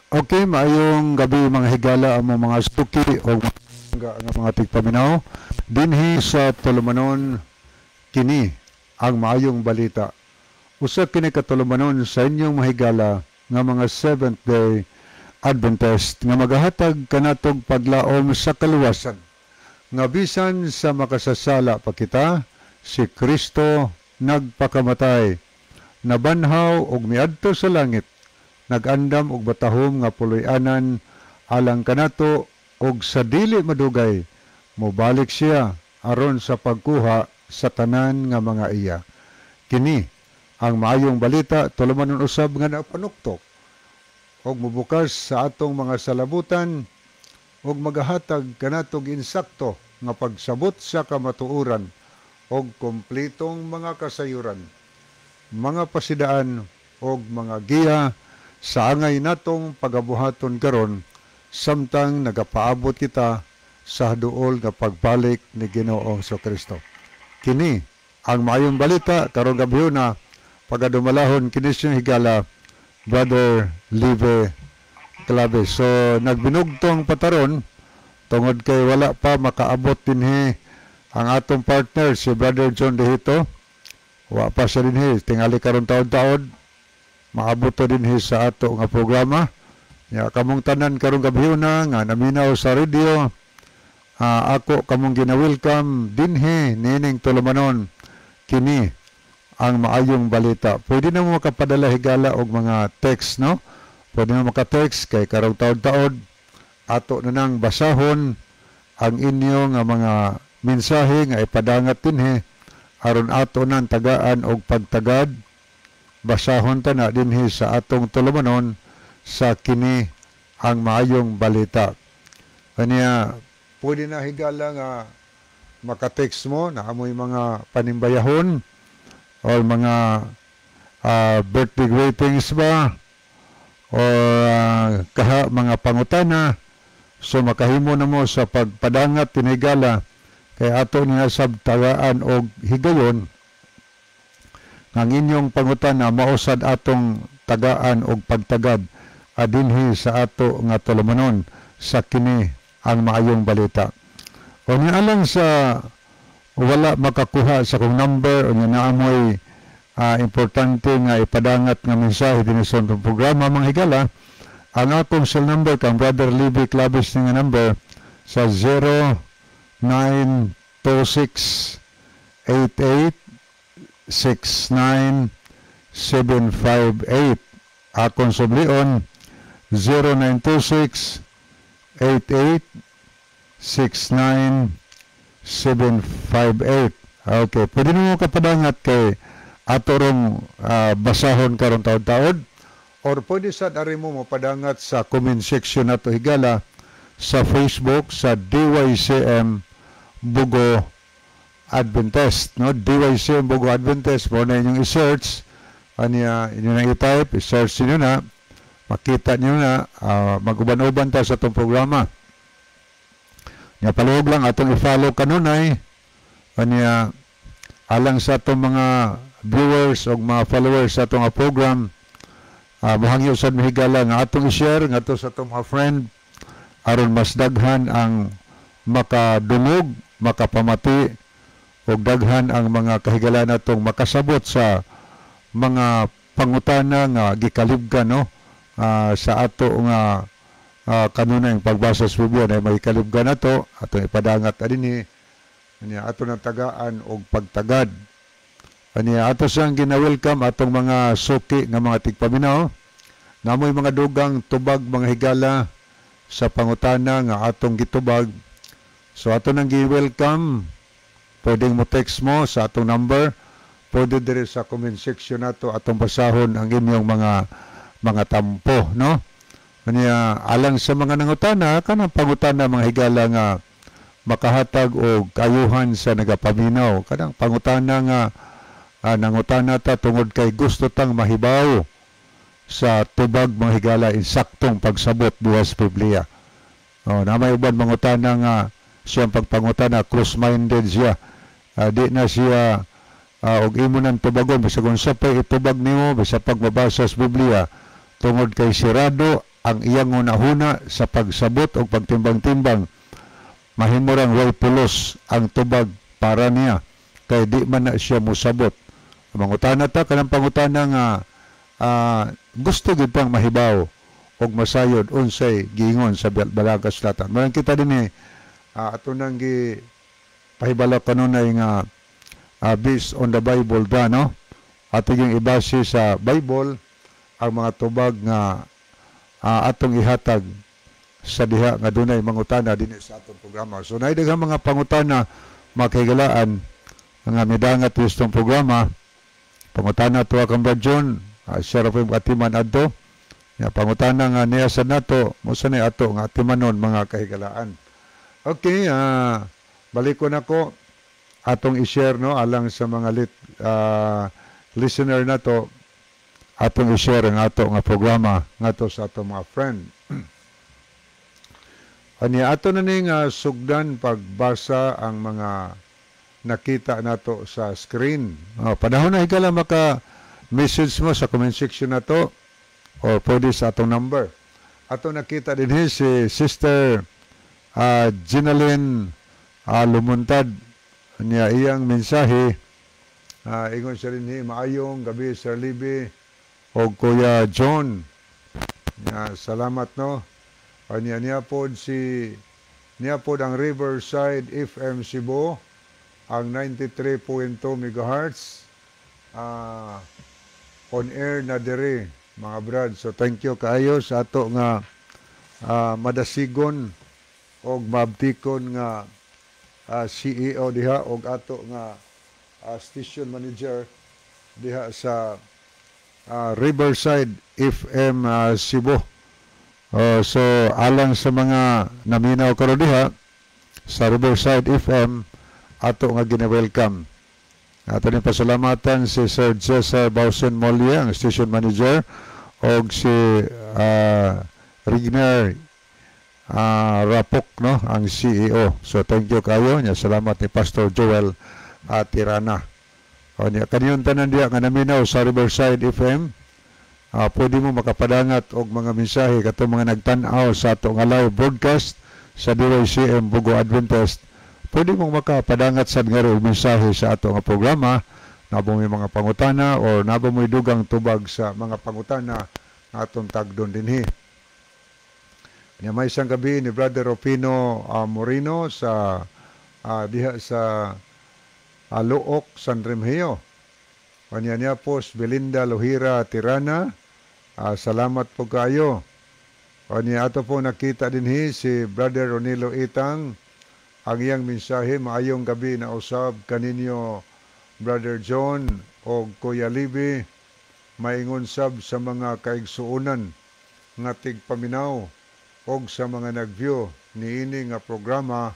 Okay, maayong gabi mga higala ang mga suki o mga tigpaminaw. Dinhi sa tulumanon kini ang maayong balita. Usa kini katulumanon sa inyong mahigala nga mga Seventh Day Adventist nga magahatag kanatog paglaom sa kaluwasan. Nga bisan sa makasasala pa kita, si Kristo nagpakamatay, nabanhaw og miadto sa langit, nagandam og batahom nga puloy-anan alang kanato og sa dili madugay mobalik siya aron sa pagkuha sa tanan nga mga iya. Kini ang maayong balita tulumanon usab nga napanuktok og mubukas sa atong mga salabutan og magahatag kanatog insakto nga pagsabot sa kamatuoran og kompletong mga kasayuran, mga pasidaan og mga giya sa angay natong pagabuhaton karon samtang nagapaabot kita sa duol nga pagbalik ni Ginoong Kristo. Kini ang maayong balita karong gabi na pagadumalahon kini siyang higala Brother Live Clave. So nagbinugtong pataron tungod kay wala pa makaabot dinhi ang atong partner si Brother John Dehito. Wa pa siya dinhi tingali karon taon-taon maabot to dinhi sa ato nga programa. Ya kamong tanan karong gabi na nga naminaw sa radio. Ako kamong gina-welcome dinhi nining tulumanon kini ang maayong balita. Pwede na mo makapadala higala og mga text, no? Pwede na maka-text kay karong taon-taon ato na nang basahon ang inyo nga mga mensahe nga ipadangat dinhi aron ato nang tagaan og pagtagad. Basahon ta na dinhi sa atong tulumanon sa kini ang maayong balita. Kanya pwede na higala nga maka-text mo na amoy mga panimbayahon o mga birthday greetings ba o mga pangutana. So makahimo na mo sa pagpadangat tinigala kay ato niya sabtagaan og higayon ang inyong pangutana mausad atong tagaan og pagtagad adinhi sa ato nga tulumanon sa kini ang maayong balita. O nialang sa wala makakuha sa kong number o naamoy importante nga ipadangat nga mensahe din sa itong programa mga higala, ang akong cell number kang Brother Libby Clavis nga number sa 0926-88-69758. Akong sublion 0926-88-69758. Okay, pwede mo kapadangat kay ato rong basahon karong taon-taon or pwede sa dari mo mapadangat sa comment section nato higala sa Facebook sa DYCM Bugo Adventist, no? DYCM Bugo Adventist mo na inyong i-search aniya inyo na i-type, i-search niyo na makita niyo na mag-uban-uban ta sa itong programa. Nga paluhog lang atong i-follow kanunay aniya alang sa itong mga viewers o mga followers sa itong program. Muhangyo sa mahigala nga atong i-share nga ito sa itong mga friend aron mas daghan ang makadungog, makapamati o daghan ang mga kahigala natong makasabot sa mga pangutana nga gikalibgan, no? Sa ato nga kanunay pagbasa sa Biblia na may kalibgan nato atong ipadangat adinhi niya ato nang tagaan og pagtagad. Aniya ato siyang gina-welcome atong mga suki nga mga tigpaminaw. Namoy mga dugang tubag mga higala sa pangutana nga atong gitubag. So ato nang gi-welcome. Pwedeng mo text mo sa atong number. Pwede dire sa comment section nato atong basahon ang inyong mga tampo, no? Aniya alang sa mga nangutana kanang pangutana mga higala nga makahatag og kayuhan sa nagapaminaw. Kanang pangutana nga nangutana ta tungod kay gusto tang mahibaw sa tubag mga higala insaktong pagsabot buwas Biblia. Na may uban mangutana nga siyang pagpangutana cross-minded siya. Di na siya og imo nang tubagon bisag unsa pa itubag nimo bisag pagbabasa sa Biblia tungod kay sirado ang iyang hunahuna sa pagsabot o pagtimbang-timbang, mahimurang way pulos ang tubag para niya, kay di man na siya musabot. Mangutana ta, kanang pangutana nga gusto gid pang mahibaw og masayod unsay giingon sa Balagas Latan. Marang kita din ato nang gi pahibala kanunay nga based on the Bible da, no? Ato yung ibase sa Bible ang mga tubag nga atong ihatag sa diha nga dunay mangutana dinhi sa atong programa. So naay daghang mga pangutana makahigalaan nga midangat istong programa. Pangutana tuwa kang Brad John, siya ra po yung atiman adto. Ya pangutana nga niya sa nato, musa ni ato nga atimanon mga kahigalaan. Okay, balik ko na ko atong i-share, no, alang sa mga listener nato, atong i-share ang ato nga programa ngato sa ato mga friend. Ani ato na ning sugdan pagbasa ang mga nakita nato sa screen. Panahon na higala maka-message mo sa comment section nato o pwede sa atong number. Ato nakita din si Sister Ginaline Lumuntad niya iyang mensahe. Ingon siya rin maayong gabi Sir Libby o Kuya John. Salamat, no. Niya pod ang Riverside FM Cebu ang 93.2 MHz on air na diri mga brad. So thank you kaayo sa ato nga madasigon og mabtikon nga CEO diha og ato nga station manager diha sa Riverside FM Cebu. So alang sa mga naminaw karon diha sa Riverside FM, ato nga gina-welcome. Ato ni pasalamatan si Sir Cesar Bausen Molye, ang station manager, og si Rigner Rapok, no, ang CEO. So thank you kayo. Salamat ni Pastor Joel Tirana. Kaniyon tanan diya nga naminaw sa Riverside FM. Pwede mo makapadangat og mga mensahe kato mga nagtan-aw sa ato nga live broadcast sa DYCM Bugo Adventist. Pwede mong makapadangat sa nga mensahe sa ato nga programa, nabo may mga pangutana o nabo may dugang tubag sa mga pangutana na atong tagdon dinhi. Kanya may isang gabi ni Brother Rufino Moreno sa diha sa Luok, San Remigio. Kanya niya po Belinda Lohira Tirana. Salamat po kayo. Kanya ato po nakita dinhi si Brother Ronilo Itang. Ang iyang mensahe, maayong gabi na usab kaninyo Brother John o Kuya Libby, maingon sab sa mga kaigsuunan nga tigpaminaw o sa mga nagview niini nga programa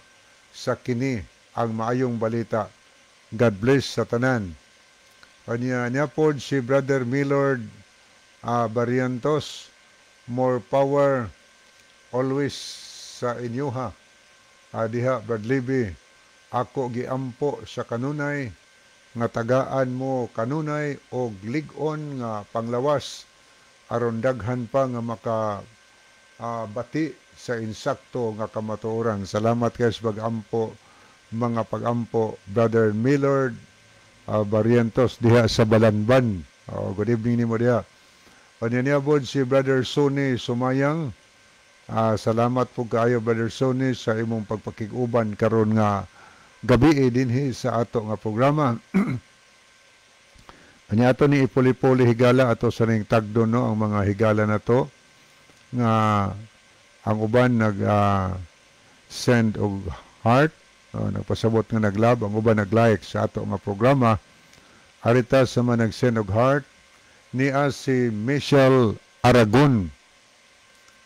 sa kini ang maayong balita. God bless sa tanan. Kanya niya po si Brother Millard Barrientos, more power always sa inyuha. Diha, Brad Libby, ako giampo sa kanunay, nga tagaan mo kanunay o ligon nga panglawas, aron daghan pa nga bati sa insakto nga kamatuoran. Salamat kayo sa pag-ampo, mga pag-ampo, Brother Millard Barrientos, diha sa Balanban. Good evening ni mo diha. Panyanyabod si Brother Sonny Sumayang. Salamat po kayo Brother Sonny sa imong pagpakig-uban karon nga gabi dinhi sa ato nga programa. Kanya ato ni ipuli-puli higala ato sa ning tagdo, no, ang mga higala na to nga ang uban send og heart, nagpasabot nga naglab, ang uban nag-like sa ato nga programa. Arita sa mga nag-send og heart niya si Michelle Aragon.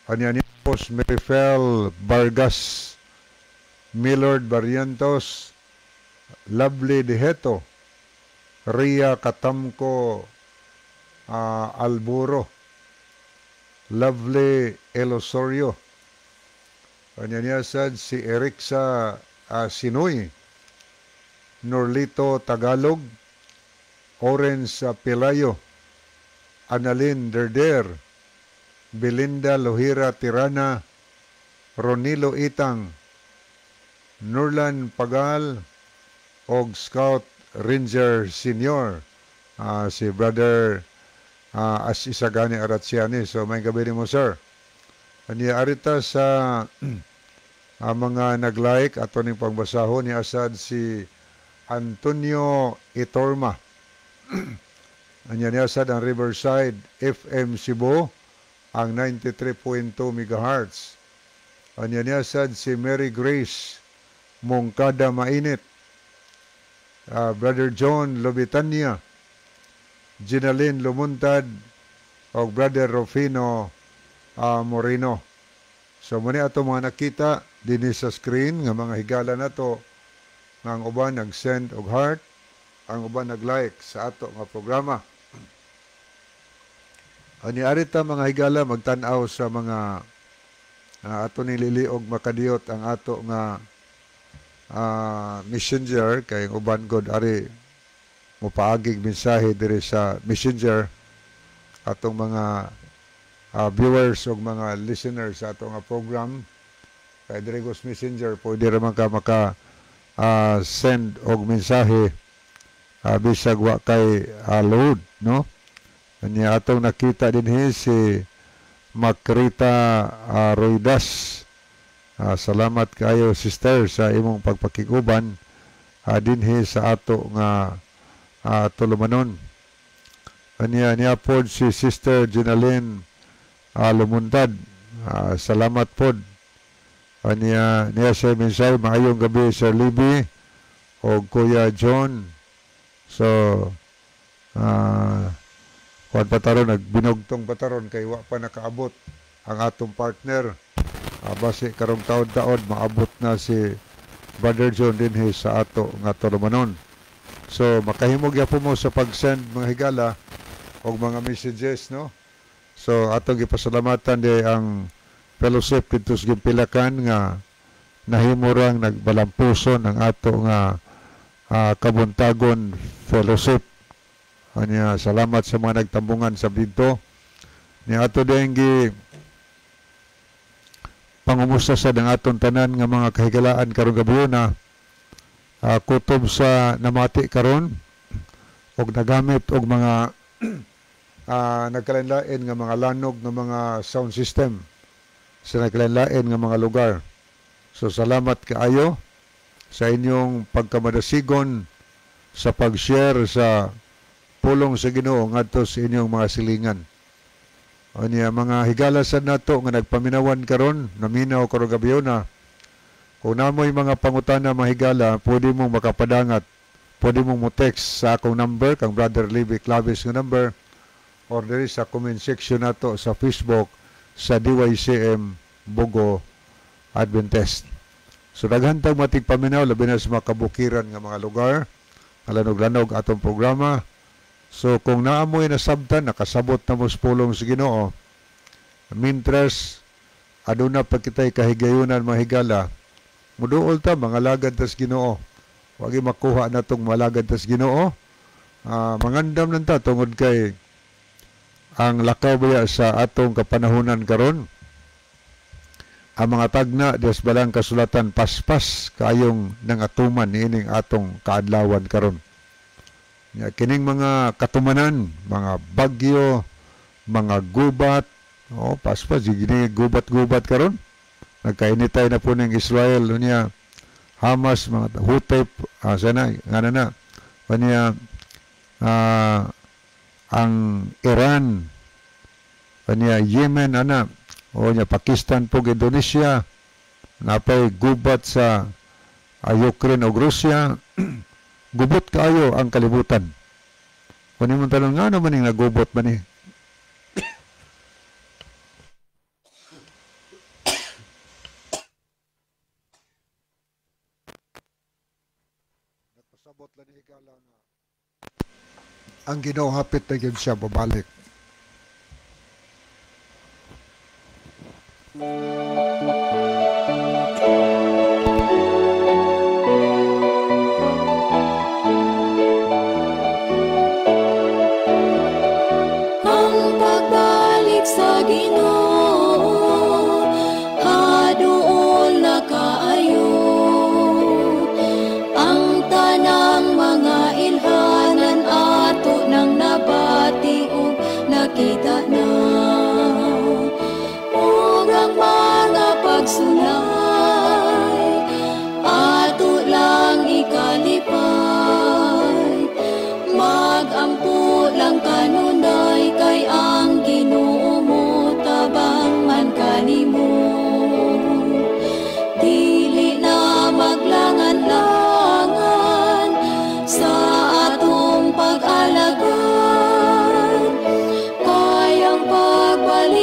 Kanya ni Pos Merifel Vargas, Millard Barrientos, Lovely Deheto, Ria Katamko Alburo, Lovely Elosorio. Kanya niya sad si Erixa Sinoy, Norlito Tagalog, Orange Pelayo, Annalyn Derder, Belinda Lohira Tirana, Ronilo Itang, Nurlan Pagal, og Scout Ranger Senior, si Brother As Isagani Aratsiani. So may gabi mo, sir. Aniya arita sa mga nag-like ato ning pangbasahon ni asad si Antonio Itorma. Anya ni asad ang Riverside FM Cebu ang 93.2 MHz. Anya ni asad si Mary Grace Mongkada Mainit, Brother John Lobitania, Ginaline Lumuntad, o Brother Rufino Moreno. So muna ato mga nakita din sa screen nga mga higala na to nga ang uban nag-send og heart, ang uban nag-like sa ato nga programa. Ani arita mga higala magtan-aw sa mga ato nililiog makadiyot ang ato nga messenger kay uban god ari mopaagig mensahe diri sa messenger atong mga viewers o mga listeners sa ato nga program. Kay diri gos messenger pwede ra man ka maka send og mensahe bisag wa kay load, no? Kanya atong nakita din si Makrita Roidas. Salamat kayo sister sa imong pagpakiguban dinhi sa ato nga tulumanon. Niya pod si Sister Ginaline Lumuntad. Salamat pod. Niya sa mensahe, maayong gabi Sir Libby o Kuya John. So kuan pataron nagbinugtong pataron kay wa pa nakaabot ang atong partner. Base karong taon-taon maabot na si Brother John dinhi sa ato nga tulumanon. So makahimog gyapon mo sa pag-send mga higala og mga messages, no? So atong gipasalamatan di ang fellowship dito sa Gimpilakan nga nahimurang nagbalampuson ang ato nga kabuntagon fellowship. Anya salamat sa mga nagtambungan sa dito. Ni ato din gi pangumusta sa ng aton tanan nga mga kahigalaan karong gabi na kutob sa namati karon og nagamit og mga nagkalain-lain nga mga lanog nga mga sound system sa nagkalain-lain nga mga lugar. So salamat kaayo sa inyong pagkamadasigon sa pag-share sa pulong sa Ginoo ngadto sa inyong mga silingan. O niya mga higala sad nato nga nagpaminawan karon, naminaw karong gabi na. Kung namoy mga pangutana mga higala, pwede mong makapadangat. Pwede mong mo-text sa akong number, kang Brother Libby Clavis nga number, or diri sa comment section nato sa Facebook sa DYCM Bugo Adventist. So daghantang matig paminaw labi na sa mga kabukiran nga mga lugar, lanog-lanog atong programa. So kung naamoy na sabtan nakasabot na mo sa pulong sa Ginoo, mintres aduna pa kitay kahigayunan mga higala, muduol ta mga lagad tas Ginoo. Wagi makuha na tong malagad tas Ginoo. Mangandam lang ta tungod kay ang lakaw baya sa atong kapanahunan karon. Ang mga tagna des balang kasulatan paspas kayong nangatuman niining atong kaadlawan karon. Kining mga katumanan, mga bagyo, mga gubat, paspas gini gubat-gubat karon. Nagkainitay na po ng Israel niya Hamas, mga Houthi, sana ngana na niya ang Iran, niya Yemen ana, o niya Pakistan po, Indonesia, napay gubat sa Ukraine o Russia. Gubot kayo ang kalibutan. Kung mo tanong nga naman yung nagubot man eh. Nagpasabot lang ni higala nga ang Ginoo hapit na yun siya babalik. Ang pagbalik sa Ginoo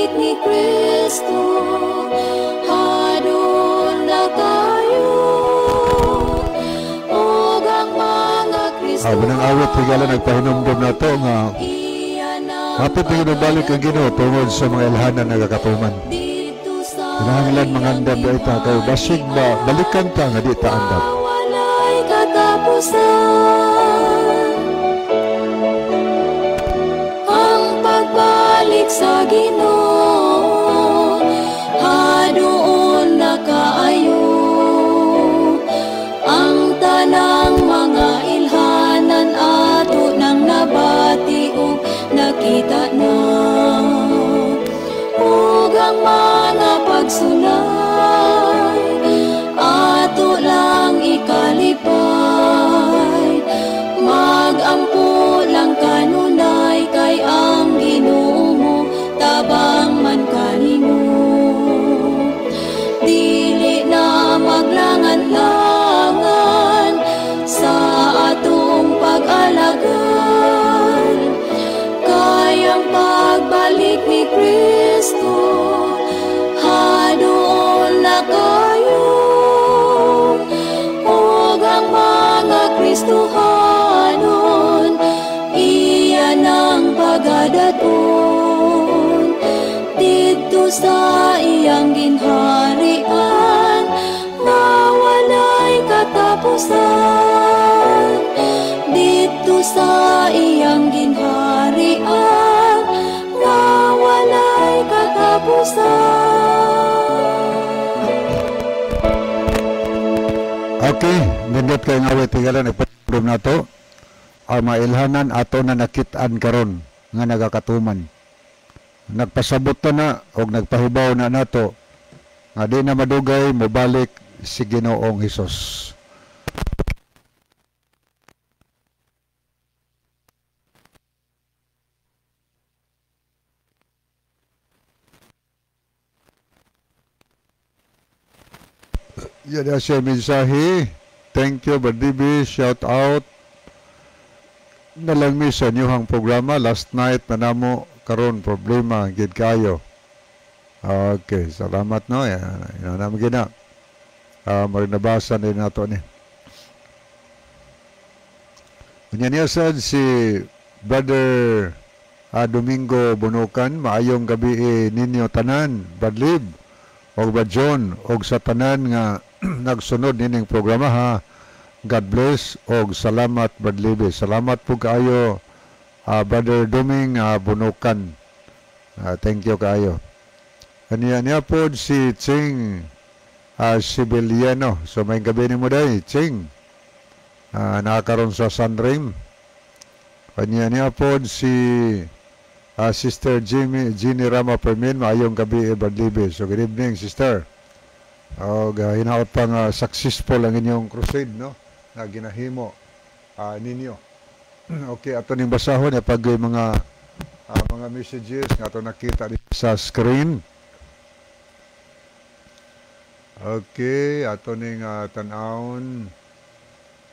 pagbalik ni Kristo, hadon na kayo, ug ang mga Kristo. Manang awit higala nagpahinumdum na to nga hapit na balik ang Ginoo tungod sa mga ilhanan na nagakatuman. Kinahanglan mangandam da ita kay basig ba balikan ta nga di ta andam. Walay katapusan ang pagbalik sa Ginoo, hadoon na kaayo ang tanang mga ilhanan ato nang nabati ug nakita na, ug ang mga pagsulay ato lang ikalipay, magampo lang kanunay kay ang Ginoo mo tabang man kanimo. Dili na maglangan-langan sa atong pag-alagad, kay ang pagbalik ni Kristo, hadoon na kayo, ug ang mga Kristohanon iyan ang pagadaton didto sa iyang ginharian na walay katapusan, didto sa iyang ginharian na walay katapusan. Okay, nindot kay nga awit higala nagpahinumdum na to. Ang mga ilhanan ato na nakit-an karon nga nagakatuman. Nagpasabot na og nagpahibaw na nato nga di na madugay mobalik si Ginoong Hesus. Yan siya mensahe. Thank you, Badibi. Shout out. Nalangmi sa inyong programa. Last night na namo karon problema gid kayo. Okay, salamat no. Yan naman gina. Marinabasa din nato ni. Niya sad si Brother Domingo Bunukan. Maayong gabi ninyo tanan. Badlib. O ba John, o sa tanan nga nagsunod nining programa ha. God bless o salamat Badlibe. Salamat po kaayo Brother Doming Bunukan. Thank you kaayo. Niya po si Ching Sibiliano. So may gabi ni mo day, Ching. Nakakaroon sa Sunrim. Niya po si Sister Jeannie Rama Permin, maayong gabi Badlibe. So good evening sister. Hinaot pang successful ang inyong crusade no na ginahimo ninyo. Okay, ato ning basahon pag mga messages nga ato nakita sa screen. Okay, ato ning tan-awon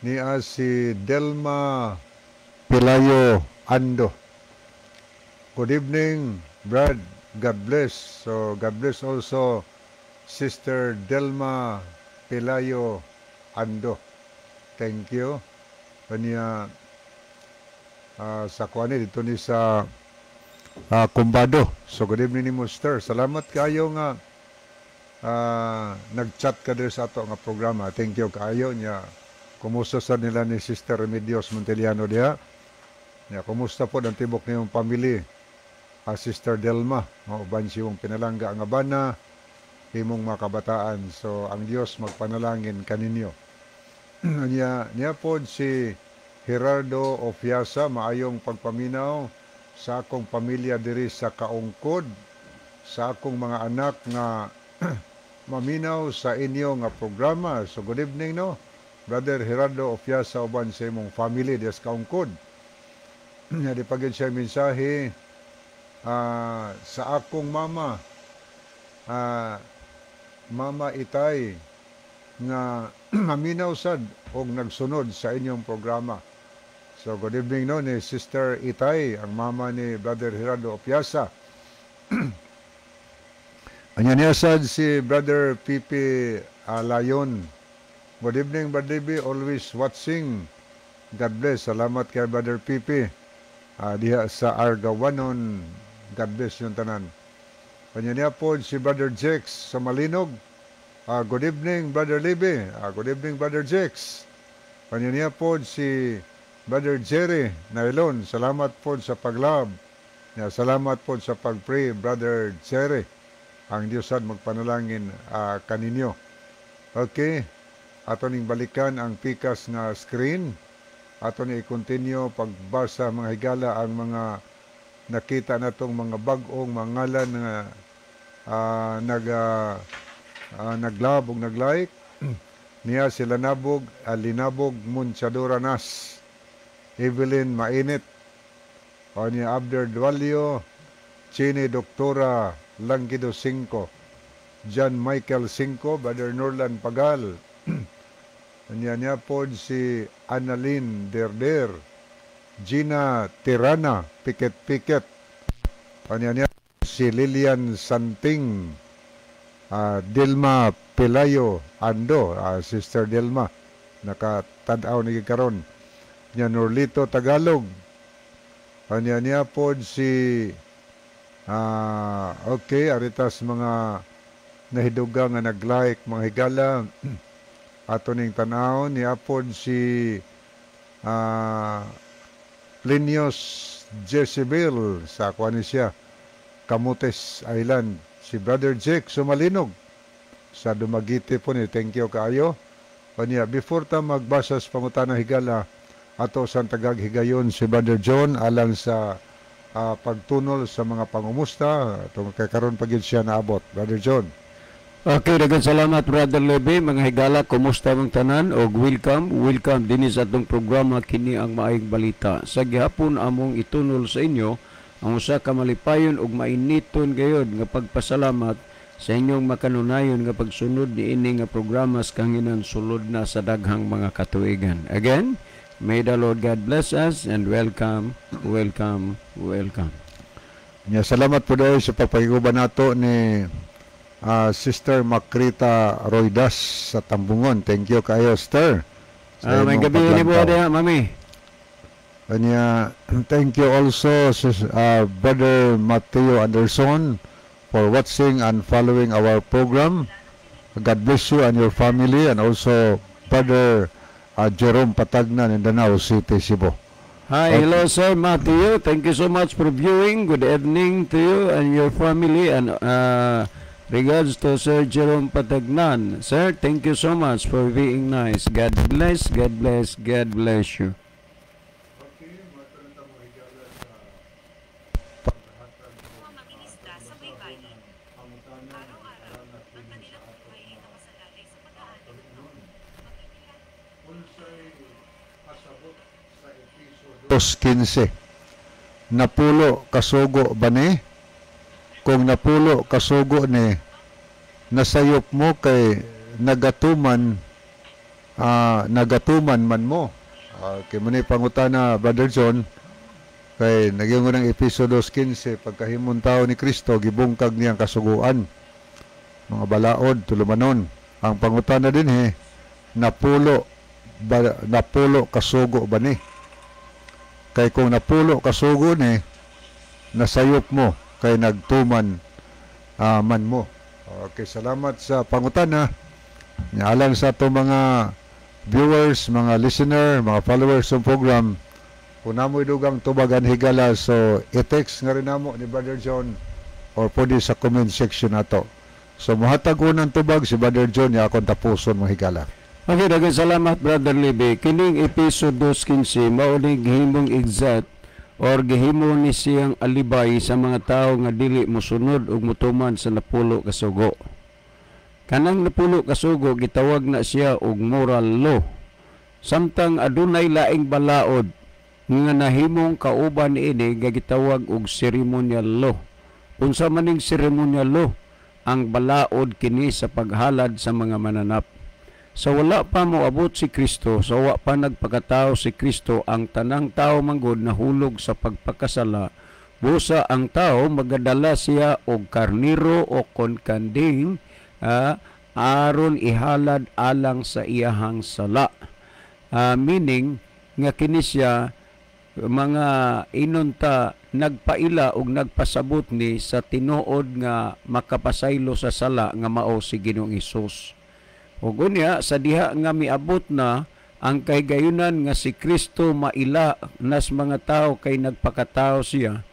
niya si Delma Pilayo Ando. Good evening, Brad. God bless. So, God bless also Sister Delma Pelayo Ando. Thank you. Kanya sa kuani dito ni sa Kumbado. So, good evening ni Sister. Salamat kayo nga nag-chat ka din sa ato nga programa. Thank you kayo niya. Kumusta sa nila ni Sister Remedios Monteliano diha? Niya, kumusta po ang tibok niyong pamilya? Sister Delma, uban siyong pinalangga ang abana, himong mga kabataan. So, ang Diyos magpanalangin kaninyo. niya po si Gerardo Ofiasa, maayong pagpaminaw sa akong pamilya diri sa Kaungkod, sa akong mga anak nga maminaw sa inyo nga programa. So, good evening, no? Brother Gerardo Ofiasa, uban sa imong family diri sa Kaungkod. Di pagin siya mensahe, sa akong mama, Mama Itay, nga maminaw sad og nagsunod sa inyong programa. So good evening no ni Sister Itay, ang mama ni Brother Gerardo Opiasa. Anya niya sad si Brother Pipi Layon. Good evening, Brother Pipi. Always watching. God bless. Salamat kay Brother Pipi. Diha sa Argawanon. God bless yung tanan. Anya niya po si Brother Jex sa Malinog. Good evening, Brother Libby. Good evening, Brother Jex. Anya niya po si Brother Jerry Nailon. Salamat po sa paglab. Salamat po sa pagpray, Brother Jerry. Ang Diyosan magpanalangin kaninyo. Okay. Ato ning balikan ang pikas na screen. Ato ni i-continue pagbasa mga higala ang mga nakita natong mga bag-ong mangalan na naglab ug naglike. Niya sila Nabog, Linabog Munchadora Nas, Evelyn Mainit, o niya Abder Dualio, Chini Doktora Langgido 5, John Michael 5, Brother Norland Pagal, niya po si Annalyn Derder, Gina Tirana, Piket, niya si Lilian Santing, Dilma Pelayo Ando, Sister Dilma, nakatadaw ni karon. Niya Norlito Tagalog, niya po si okay, aritas mga nahiduga nga nag-like mga higala. Ato ning tanaw ni apod si Plinius Jezebel sa kuan siya Camotes Island. Si Brother Jake Sumalinog sa Dumaguete po ni. Thank you kaayo. Kanya before ta magbasa sa pangutana higala, ato sa tagag higayon si Brother John alang sa pagtunol sa mga pangumusta. Itong kakaroon pagin siya naabot. Brother John. Okay, daghang salamat Brother Lebe. Mga higala, kumusta mong tanan o welcome din sa atong programa kini ang maayong balita. Sa gihapon among itunol sa inyo ang usa ka malipayon ug mainiton gayud nga pagpasalamat sa inyong makanunayon nga pagsunod niini nga programa sa kanginan sulod na sa daghang mga katuigan. Again, may the Lord God bless us and welcome. Salamat po dahil sa pagpahiguban nato ni Sister Makrita Roydas sa Tambungon. Thank you kayo, Sister. May gabi ni po diha, Mami. Thank you also, Brother Mateo Anderson, for watching and following our program. God bless you and your family, and also Brother Jerome Patagnan in Danao City, Cebu. Hi, hello Sir Matthew. Thank you so much for viewing. Good evening to you and your family, and regards to Sir Jerome Patagnan. Sir, thank you so much for being nice. God bless you. Dos 15. Napulo kasugo ba ni? Kung napulo kasugo ni, nasayop mo kay nagatuman man mo. Kay mo ni pangutana, Brother John, kay naging unang episode 15, pagkahimong tao ni Kristo, gibungkag niyang kasuguan. Mga balaod, tulumanon. Ang pangutana din napulo kasugo ba ni? Kay kung napulo kasugo ni, nasayop mo kay nagtuman man mo. Okay, salamat sa pangutana. Alang sa itong mga viewers, mga listener, mga followers ng program, kung namoy dugang tubagan higala, so i-text nga rin namo ni Brother John or pwede sa comment section nato. So muhatag unang tubag si Brother John, ya akong tapuson mo higala. Okay, daghang salamat Brother Libby. Kining episode 215 mao ni gihimong exact or gihimo ni siyang alibay sa mga tao nga dili mosunod ug motuman sa napulo kasugo. Kanang napulo kasugo gitawag na siya og moral law. Samtang adunay laing balaod nga nahimong kauban niini gitawag og ceremonial law. Unsa maning ceremonial law? Ang balaod kini sa paghalad sa mga mananap. Sa wala pa moabot si Kristo, sa wala pa nagpakatao si Kristo, ang tanang tao manggod nahulog sa pagpakasala Busa ang tao magadala siya og karniro o kanding aron ihalad alang sa iyahang sala. Meaning nga kini siya mga inunta nagpaila og nagpasabot ni sa tinuod nga makapasaylo sa sala nga mao si Ginoong Hesus. Ug unya sa diha nga miabot na ang kahigayunan nga si Kristo maila nas mga tao kay nagpakatao siya,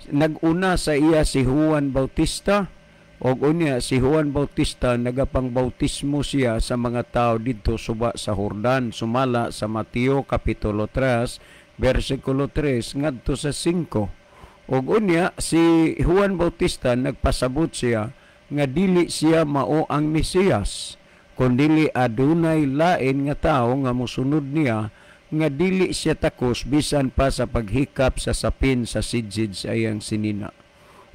naguna sa iya si Juan Bautista, ug unya si Juan Bautista nagapangbautismo siya sa mga tao didto suba sa Jordan, sumala sa Mateo kapitulo 3 versikulo 3 ngadto sa 5. Ug unya si Juan Bautista nagpasabot siya nga dili siya mao ang Mesiyas, kundili adunay lain nga tawo nga mosunod niya nga dili siya takos bisan pa sa paghikap sa sapin sa sidsid sa iyang sinina.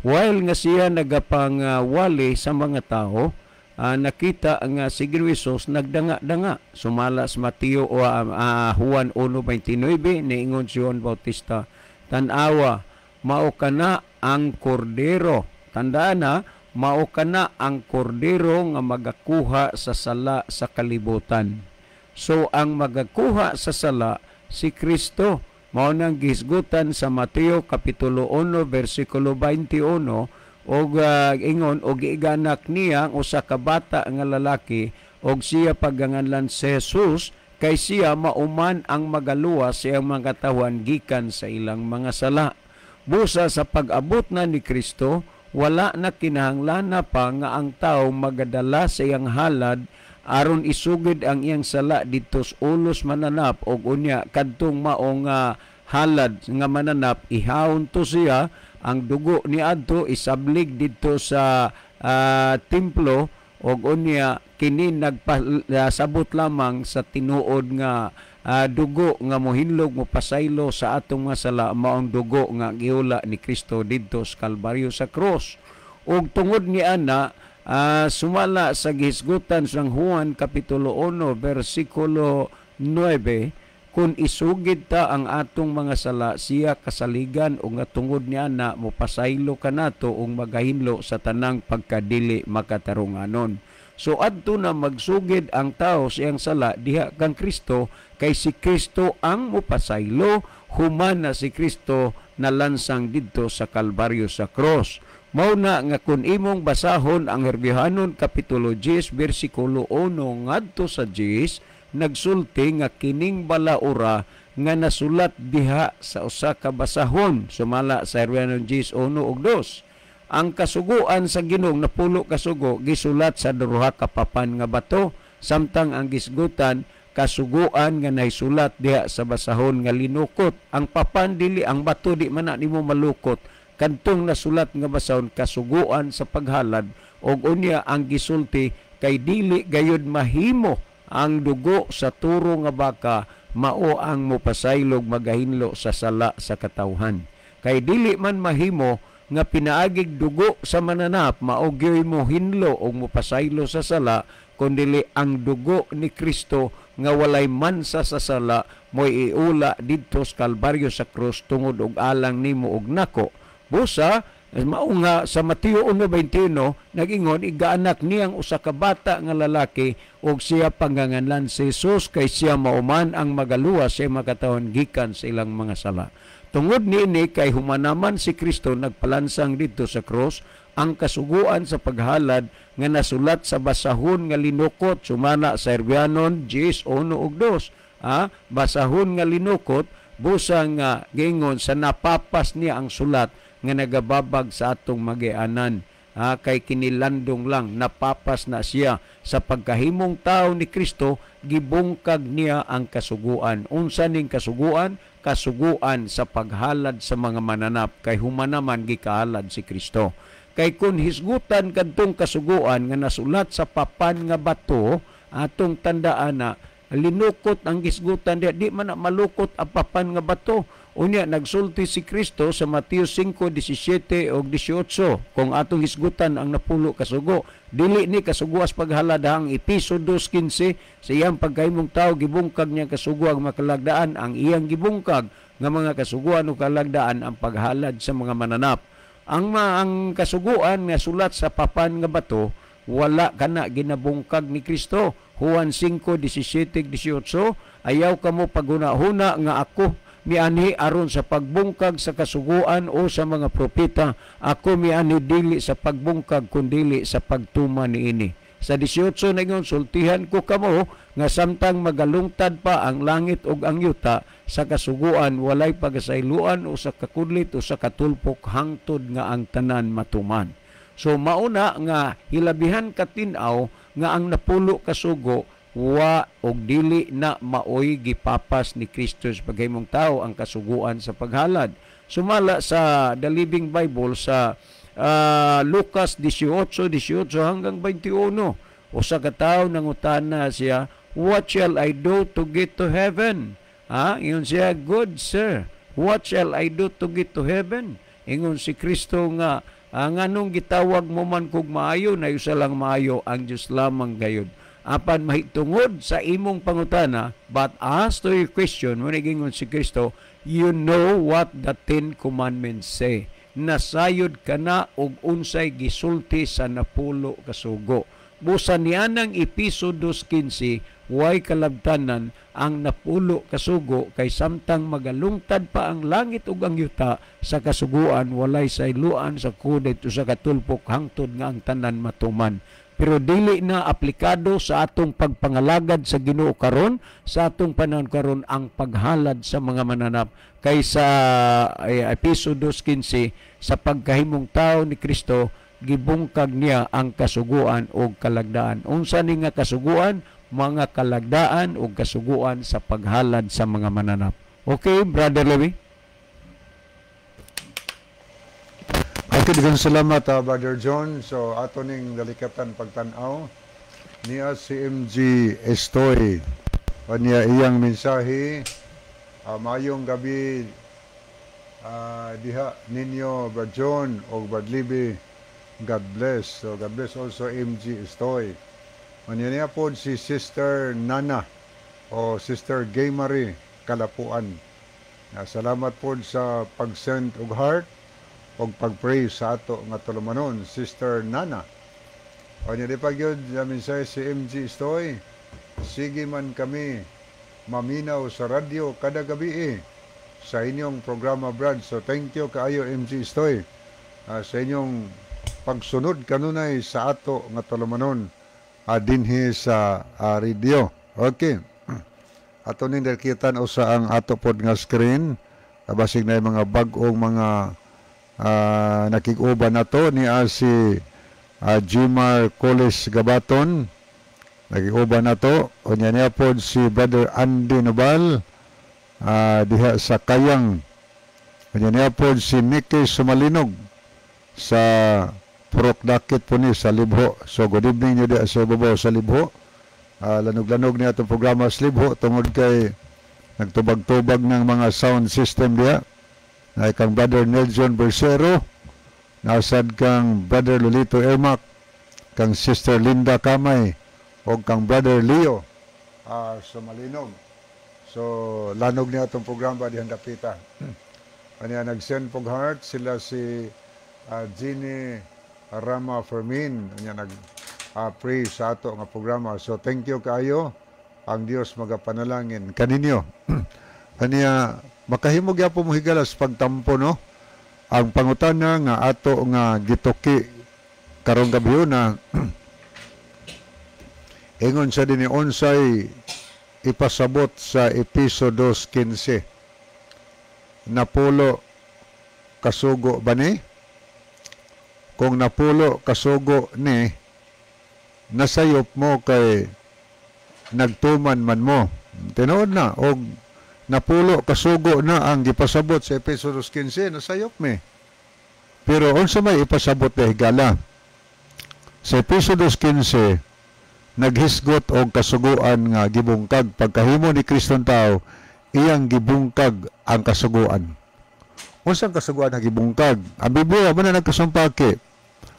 While nga siya nagapangwali sa mga tao, nakita nga si Hesus nagdanga-danga. Sumala sa Mateo o Juan 1:29 niingon si Juan Bautista, "Tanawa, mao kana ang kordero." Tandaan na, mao kana ang kordero nga magakuha sa sala sa kalibutan. So ang magakuha sa sala si Kristo. Mao nang gihisgutan sa Mateo kapitulo 1 versikulo 21 og ingon og giiganak niya ang usa ka bata nga lalaki og siya paganganlan si Jesus kay siya mauman ang magaluwas sa iyang mga katawan gikan sa ilang mga sala. Busa sa pag-abot na ni Kristo, wala na kinahanglan pa nga ang tao magadala sa iyang halad aron isugid ang iyang sala didto sa ulos mananap og unya kadtong maong halad nga mananap ihawon to siya ang dugo ni adto isablig didto sa templo og unya kini nagpasabot lamang sa tinuod nga dugo nga mohinlog mo pasaylo sa atong mga sala maong dugo nga giula ni Kristo didto sa Kalbaryo sa krus. Og tungod ni ana sumala sa gihisgutan sang Juan kapitulo 1 versikulo 9, kung isugid ta ang atong mga sala siya kasaligan o nga tungod niya na mopasaylo kanato o magahinlo sa tanang pagkadili makatarunganon. So adto na magsugid ang tao siyang sala diha kang Kristo kay si Kristo ang mopasaylo, human na si Kristo nalansang didto sa Kalbaryo sa krus. Mao na nga kun imong basahon ang Hebrehanon kapitulo 10 bersikulo 1 ngadto sa 10, nagsulti nga kining balaura nga nasulat diha sa usa ka basahon, sumala sa Hebrehanon 10:1 ug 2. Ang kasuguan sa Ginoong napulo kasugo gisulat sa duha ka papan nga bato, samtang ang gisgutan kasuguan nga naisulat diha sa basahon nga linukot. Ang papan dili, ang bato di man na nimo malukot. Kantong nasulat nga basahon kasuguan sa paghalad og unya ang gisulti kay dili gayud mahimo ang dugo sa turo nga baka mao ang mopasaylog magahinlo sa sala sa katawhan. Kay dili man mahimo nga pinaagig dugo sa mananap mao gyoy mo hinlo og mopasaylo sa sala, kundi ang dugo ni Kristo nga walay mansa sa sala mo'y iula didto sa Kalbaryo sa krus tungod og alang nimo og nako. Busa mao nga sa Mateo 1:21 nagingon igaanak niyang usa ka bata nga lalaki og siya panganganlan si Jesus kay siya mauman ang magaluwas sa makatawon gikan sa ilang mga sala. Tungod niini kay humanaman si Kristo nagpalansang dito sa krus, ang kasuguan sa paghalad nga nasulat sa basahon nga linukot sumana sa Hebrehanon 10:1 ug 2. Basahon nga linukot busa nga gingon sa napapas niya ang sulat nga nagababag sa atong magianan. Kay kinilandong lang napapas na siya sa pagkahimong tao ni Kristo, gibungkag niya ang kasuguan. Unsa ning kasuguan? Kasuguan sa paghalad sa mga mananap kay humanaman gikahalad si Kristo. Kay kun hisgutan kadtong kasuguan nga nasulat sa papan nga bato, atong tandaan na linukot ang hisgutan di man na malukot ang papan nga bato. Unya nagsulti si Kristo sa Mateo 5:17 ug 18 kung atong hisgutan ang napulo kasugo, dili ni kasuguas paghalad ang Episo 2:15 sa iyang pagkahimong tao gibungkag niya kasugo ang makalagdaan ang iyang gibungkag nga mga kasuguan o kalagdaan ang paghalad sa mga mananap. Ang kasuguan nga sulat sa papan nga bato, wala kana ginabungkag ni Kristo. Juan 5:17-18, ayaw kamo paghuna-huna nga ako mianhi aron sa pagbungkag sa kasuguan o sa mga propeta. Ako mianhi dili sa pagbungkag kundi sa pagtuma niini. Sa 18 na ingon, sultihan ko kamo nga samtang magalungtad pa ang langit ug ang yuta, sa kasuguan walay pagasayloan o sa kakudlit o sa katulpok hangtod nga ang tanan matuman. So mauna nga hilabihan katinaw nga ang napulo kasugo wa og dili na maoy gipapas ni Kristo sa paghimong tao ang kasuguan sa paghalad. Sumala sa The Living Bible sa Lucas 18:18 hanggang 21, usa ka tawo nangutana siya, what shall I do to get to heaven? Ingon siya, good sir, what shall I do to get to heaven? Ingon si Kristo nga, nganong gitawag mo man kog maayo, na usa lang maayo, ang Dios lamang gayud. Apan mahitungod sa imong pangutana, but as to your question, mo gingon si Kristo, you know what the 10 commandments say. Nasayod ka na og unsay gisulti sa napulo kasugo. Busa niyanang Episodio 15, way kalabtanan ang napulo kasugo kay samtang magalungtad pa ang langit ug ang yuta, sa kasuguan walay sayloan sa kudet o sa katulpok hangtod nga ang tanan matuman. Pero dili na aplikado sa atong pagpangalagad sa Ginoo karon, sa atong panahon karon ang paghalad sa mga mananap. Kaysa Episodio 15, sa pagkahimong tao ni Kristo, gibungkag niya ang kasuguan o kalagdaan. Unsa ni nga kasuguan? Mga kalagdaan o kasuguan sa paghalad sa mga mananap. Okay, Brother Levi? Okay, daghang salamat, Brother John. So, ato ning dalikatan pagtan-aw niya si MG Estoy. O niya iyang mensahe. Mayong gabi diha ninyo, Brother John o Brother Libby. God bless. So, God bless also MG Estoy. O niya po si Sister Nana o Sister Gay Marie Kalapuan. Salamat po sa pag-send og heart o pag-pray sa ato nga tulumanon, Sister Nana. O niya di pag yun, mensahe si MG Estoy, sige man kami maminaw sa radyo kada gabi sa inyong programa, Brad. So thank you kaayo MG Estoy sa inyong pagsunod kanunay sa ato nga tulumanon dinhi sa radio. Okay. Ato ning dakitan usa ang ato pod nga screen. Basig na yung mga bag-ong mga nakig-uban na to ni si Jimar Coles Gabaton, nakig-uban na to. O niya po si Brother Andy Nobal diha sa Kayang. O niya po si Nicky Sumalinog sa Purok Dakit po ni sa Libho. So good evening nyo diha sa babaw sa Libho. Lanog-lanog niya itong programa sa Libho tungod kay nagtubag-tubag ng mga sound system diha. Na kang Brother Nelson Bersero, nasad kang Brother Lolito Ermac, kang Sister Linda Kamay, o kang Brother Leo Sumalinog. So, lanog niya itong programa dihan dapita. Kanya nag-send pog heart, sila si Jeannie Rama Fermin, kanya nag-pray sa ato nga programa. So, thank you kaayo, ang Dios magapanalangin kaninyo. Kanya makahimog ya po mo higalas pagtampo, no? Ang pangutana nga ato nga gituki karong gabi na ingon sa dinhi unsay ipasabot sa Episodio 15. Napulo kasugo ba ni? Kung napulo kasugo ni, nasayop mo kay nagtuman man mo. Tinuod na og napulo kasugo na ang gipasabot sa Episodio 15, nasayop mi. Pero unsa may ipasabot na higala? Sa Episodio 15, naghisgot og kasuguan nga gibungkag pagkahimo ni Kristong tao, iyang gibungkag ang kasuguan. Unsang kasuguan nga gibungkag? Ang Biblia man na nagkasumpake.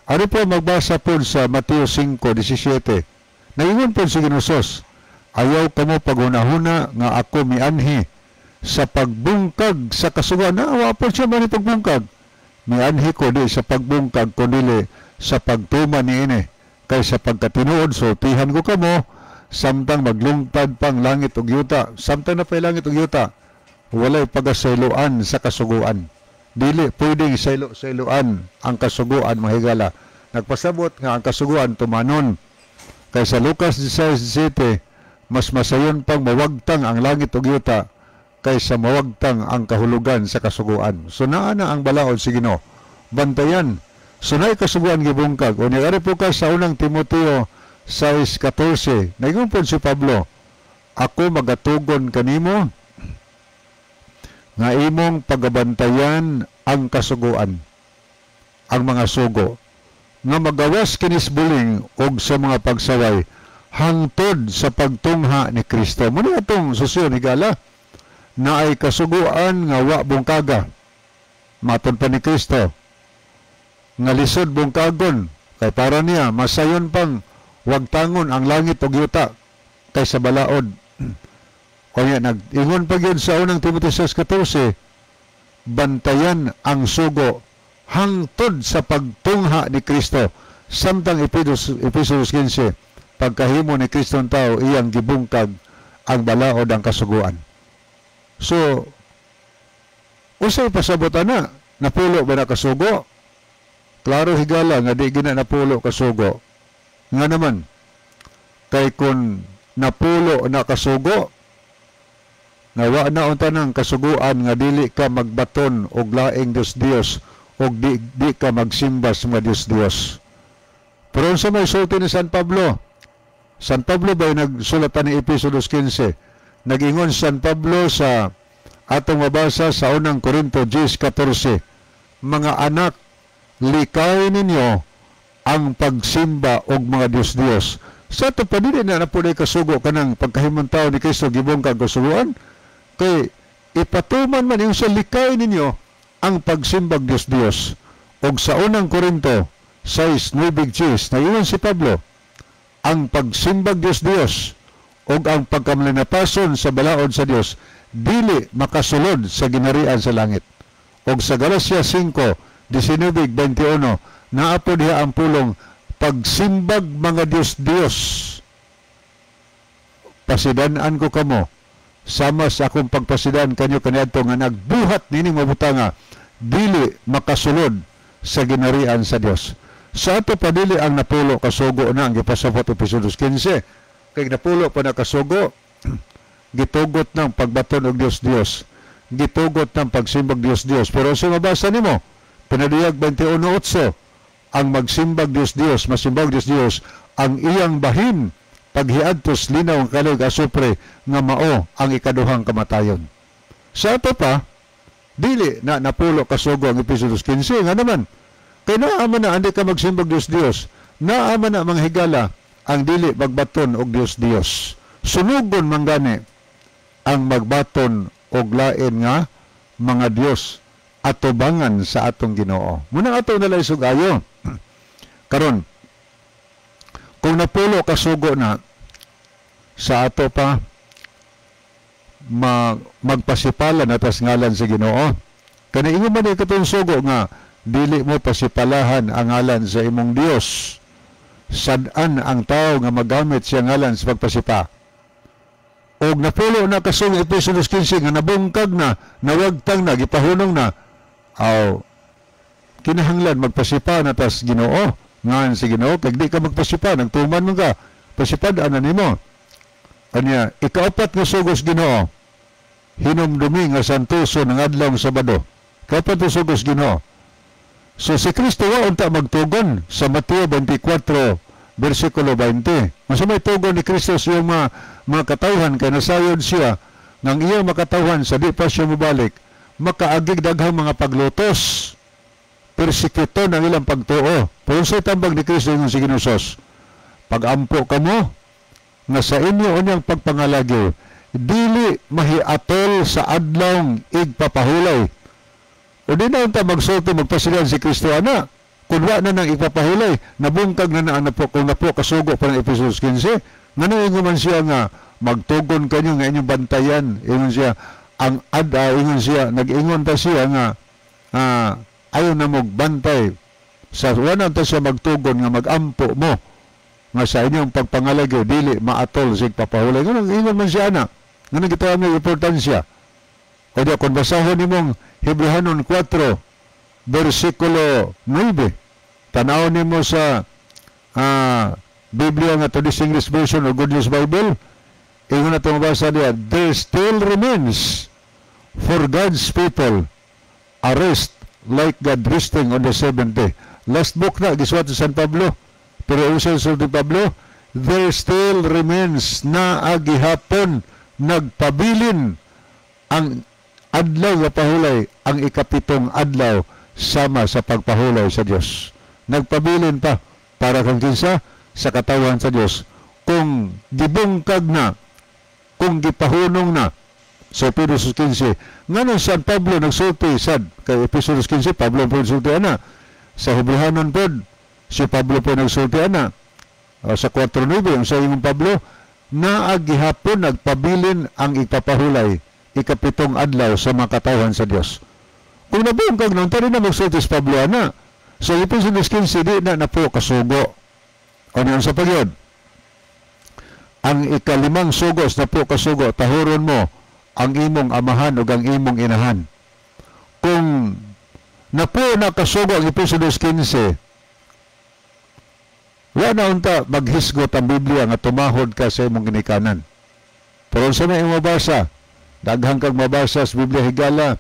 Ano po magbasa po sa Mateo 5:17. Naingon po si Ginosos, ayaw kamo paghuna-huna nga ako mianhi sa pagbungkag sa kasuguan. Wa po siya man pagbungkag. Mianhi ko di sa pagbungkag kundi sa pagtuman niini. Kay sa pagkatinuod, sultihan ko kamo, samtang maglungtad pang langit ug yuta. Samtang na pa'y langit ug yuta, walay pagasayloan sa kasuguan. Dili pwedeng saylo-sayloan ang kasuguan, mga higala. Nagpasabot nga ang kasuguan tumanon. Kay sa Lucas 16:17, mas masayon pang mawagtang ang langit ug yuta kaysa mawagtang ang kahulugan sa kasuguan. So naa na ang balaod si Ginoo. Bantayan. Sunay kasuguan gibungkag. O nagari po ka sa unang Timoteo 6:14. Nagingon po si Pablo, ako magatugon kanimo nga imong pagabantayan ang kasuguan, ang mga sugo, nga magawas kinis buling og sa mga pagsaway hangtod sa pagtungha ni Kristo. Muna itong susyo ni Gala na ay kasuguan nga wa bungkaga matod pa ni Kristo, nga lisod bungkagon kay para niya masayon pang wagtangon ang langit ug yuta kaysa balaod. Kaya nag-ingon pa yun sa unang Timoteo 6:14, bantayan ang sugo hangtod sa pagtungha ni Kristo. Samtang Episos 15, pagkahimo ni Kristo ang tao, iyang gibungkag ang balaod ang kasuguan. So, usay pasabot na, napulo ba na kasugo? Klaro higala nga di gina napulo kasugo. Nga naman, kay kun napulo na kasugo, nga wa na unta ng kasuguan nga dili ka magbaton og laing Dios og di ka magsimba sa mga Dios. Pero sa may sulti ni San Pablo ba'y nagsulatan ni Episos 15, nag-ingon San Pablo sa atong mabasa sa unang Korinto 10:14, mga anak, likay ninyo ang pagsimba og mga Dios. Sa ito pa dili na napunay kasugo kanang pagkahimong tao ni Kristo gibungkag kasuguan, kay ipatuman man yung sa likay ninyo ang pagsimbag Dios. Og sa unang Korinto 6:9 na iwan si Pablo, ang pagsimbag Dios og ang pagkamlinapason sa balaod sa Dios dili makasulod sa ginarian sa langit. Og sa Galacia 5:19-21 naapod diha ang pulong pagsimbag mga Dios. Pasidan-an ko kamo sama sa akong pagpasidan kanyo kaniadto nga nagbuhat nining mabutanga dili makasulod sa ginarian sa Dios. Sa ato pa dili ang napulo kasugo na ang gipasabot Episos 15, kay napulo pa na kasugo gitugot ng pagbaton og Dios, gitugot ng pagsimbag Dios. Pero sa mabasa nimo pinadiyag 21:8, ang magsimbag Dios, masimbag Dios ang iyang bahin paghiadtos linaw ang kalig asupre nga mao ang ikaduhang kamatayon. Sa ato pa dili na napulo kasugo ang Episos 15 nga naman kay naaman na andi ka magsimbag Dios, naaman na mga higala ang dili magbaton og Dios. Sunugon man gani ang magbaton og lain nga mga Dios atubangan sa atong Ginoo. Muna ato nalay sugayo karon kung napulo kasugo na sa ato pa magpasipalan atas ngalan sa Ginoo. Kani ingon man katong sugo nga dili mo pasipalahan ang ngalan sa imong Dios. Sad-an ang tao nga magamit siya ngalan sa pagpasipa. Og napulo na kasong Episos 15 nga nabungkag na, nawagtang na, gipahunong na, kinahanglan magpasipa na tas Ginoo. Ngan si Ginoo, kag di ka magpasipa, nagtuman mo ka, pasipadaan na nimo. Anya, ikaapat nga sugos Ginoo, hinumdumi nga santuso ng adlawng Sabado. Ikaapat nga sugos Ginoo. So si Kristo wa unta magtugon sa Mateo 24 versikulo 20. Masamay tugon ni Kristo sa iyang mga katawhan kay nasayod siya nang iyang makatawhan sa di pa siya mabalik, makaagig daghang mga paglutos, persekuton ang ilang pagtuo. Pero sa tambag ni Kristo yung si Ginusos, pagampo kamo nga sa inyo unyang pagpangalagyo, dili mahiatol sa adlawng igpapahulay. O di na unta magsulti magpasilan si Kristo ana. Kung wa na nang ipapahulay, nabungkag na ang napo, kung napo kasugo pa ng Episos 15, nga nang man siya nga magtugon kanyo nga inyong bantayan, ingon siya, ang ingon siya, nag-ingon ta siya nga ayaw na mo bantay sa wala ta siya magtugon nga magampo mo nga sa inyong pagpangalagyo dili maatol sig papahulay. Nganong ingon man siya na. Nganong gitaw ang importansya. O di kung basahon nimong Hebrehanon 4 versikulo 9, tanawon nimo sa Biblia nga to this English version o Good News Bible, ingon na itong mabasa niya, there still remains for God's people a rest like God resting on the seventh day. Last book na, giswat sa San Pablo, pero usay sa Pablo, there still remains na agihapon nagpabilin ang adlaw nga pahulay, ang ikapitong adlaw sama sa pagpahulay sa Dios. Nagpabilin pa para kang kinsa sa katawan sa Dios. Kung gibungkag na, kung gipahunong na sa Efesos 15, ngayon San Pablo nagsulti sad kay Efesos 15, Pablo po nagsulti ana. Sa Hebrehanon po, si Pablo po nagsulti ana. Sa 4:9, ang sa imong Pablo, naagihapon nagpabilin ang ipapahulay ikapitong adlaw sa mga katawan sa Dios. Kung nabungkag nung tari na magsulti si Pablo ana, sa Efesos 15, di na po kasugo. O niyan sa pagyod, ang ikalimang sugos na po kasugo, tahuron mo ang imong amahan o ang imong inahan. Kung na po nakasugo ang Efesos 15, wala na unta maghisgot ang Biblia nga tumahod ka sa imong ginikanan. Pero sa may mabasa, daghang kang mabasa sa Biblia higala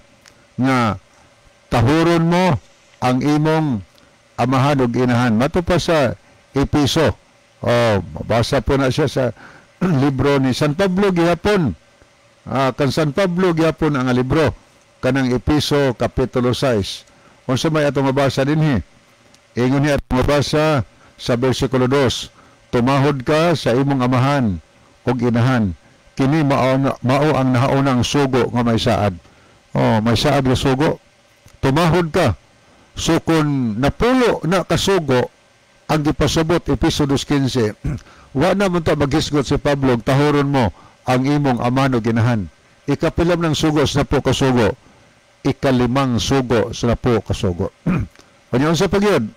nga tahuron mo ang imong amahan o inahan. Mato pa sa Episo. Mabasa po na siya sa libro ni San Pablo gihapon. Kan San Pablo gihapon ang libro kanang Episo kapitulo 6. Unsa may atong mabasa dinhi? Ingon niya atong mabasa sa bersikulo 2. Tumahod ka sa imong amahan ug inahan. Kini mao ang nahaunang sugo nga may saad. May saad nga sugo. Tumahod ka. So kung napulo na kasugo ang gipasabot Efesos 15, wa na man ta maghisgot si Pablo, tahuron mo ang imong amahan o ginahan. Ikapilam ng sugos na po kasugo, ikalimang sugo sa na po kasugo. Ano sa pagyod?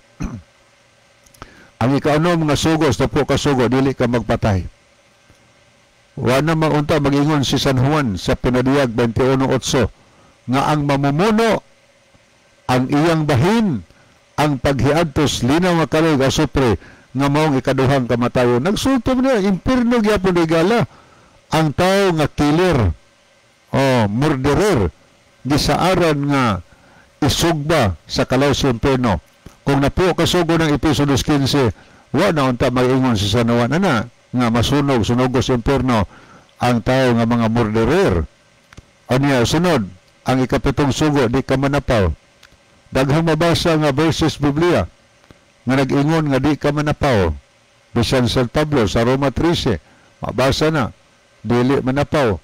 Ang ikaunom nga sugos na po kasugo, dili ka magpatay. Wa na maunta mag-ingon si San Juan sa Pinadiyag 21:8 nga ang mamumuno ang iyang bahin ang paghiadtos linaw nga karoy asupre nga maong ikaduhang kamatayon. Nagsulto mo na, impirno gyapon igala ang tao nga killer murderer gisaaran nga isugba sa kalaw sa impirno. Kung napuo kasugo ng Efesos 15, wa na unta mag-ingon sa sanawan ana nga masunog sunogos sa impirno ang tao nga mga murderer. Anya sunod, ang ikapitong sugo di ka manapaw. Daghang mabasa nga verses Biblia nga nag-ingon nga di ka manapaw. Bisan San Pablo sa Roma 13, mabasa na, dili manapaw.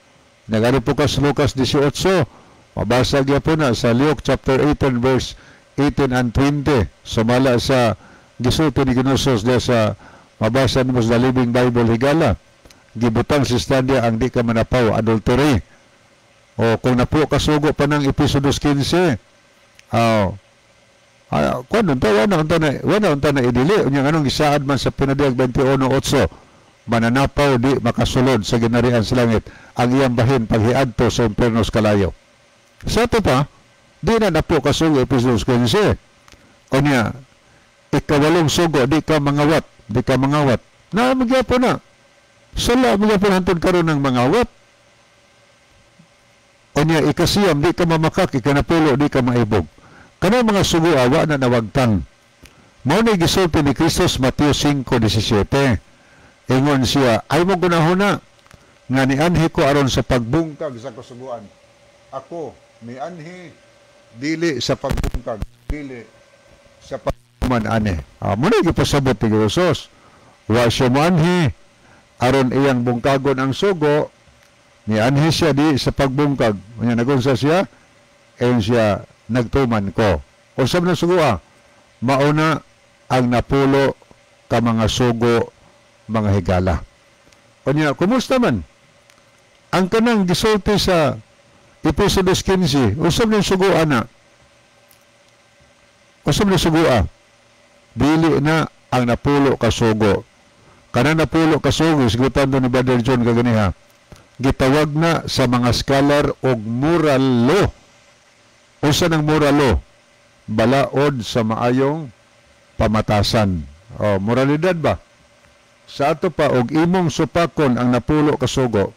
Nagano po ka sa Lucas 18, mabasa gyapon na sa Luke chapter 18 verse 18 and 20. Sumala sa gisulti ni Ginosos diya sa mabasa nimo sa Living Bible higala. Gibutang si Standia ang di ka manapaw, adultery. O kung napo kasugo pa ng Efesos 15, kung wala unta na idili unya anong gisaad man sa Pinadiyag 21:8, mananapaw di makasulod sa ginarian sa langit ang iyang bahin paghiadto sa impiernos kalayo. Sa ito pa, di na napo kasugo Efesos 15. Unya ikawalong sugo, di ka mangawat. Na magyapon na. Sala magyapon hantod karon ng mangawat. Unya ikasiyam, di ka mamakak, ikanapulo, di ka maibog. Kanang mga sugo awa na nawagtang. Mao ni gisulti ni Kristo sa Mateo 5:17. Ingon siya, ay mo gunahuna nga nianhi ko aron sa pagbungkag sa kasuguan. Ako nianhi dili sa pagbungkag, dili sa pagman ani. Muna gipasabot ni Jesus. Wa siya manhi aron iyang bungkagon ang sugo, nianhi siya di sa pagbungkag. Unya nagunsa siya, ayon siya nagtuman ko. O sa mga sugo mauna ang napulo ka mga sugo, mga higala. O niya, kumusta man? Ang kanang gisulti sa Episodos 15, usab na suguan na. Usab na sugua. Dili na ang napulo ka sugo. Kana napulo ka sugo, sigutan to ni Brother John kaganiha. Gitawag na sa mga scholar og moral law. Usa ng moral law, balaod sa maayong pamatasan. O, moralidad ba? Sa ato pa, og imong supakon ang napulo ka sugo,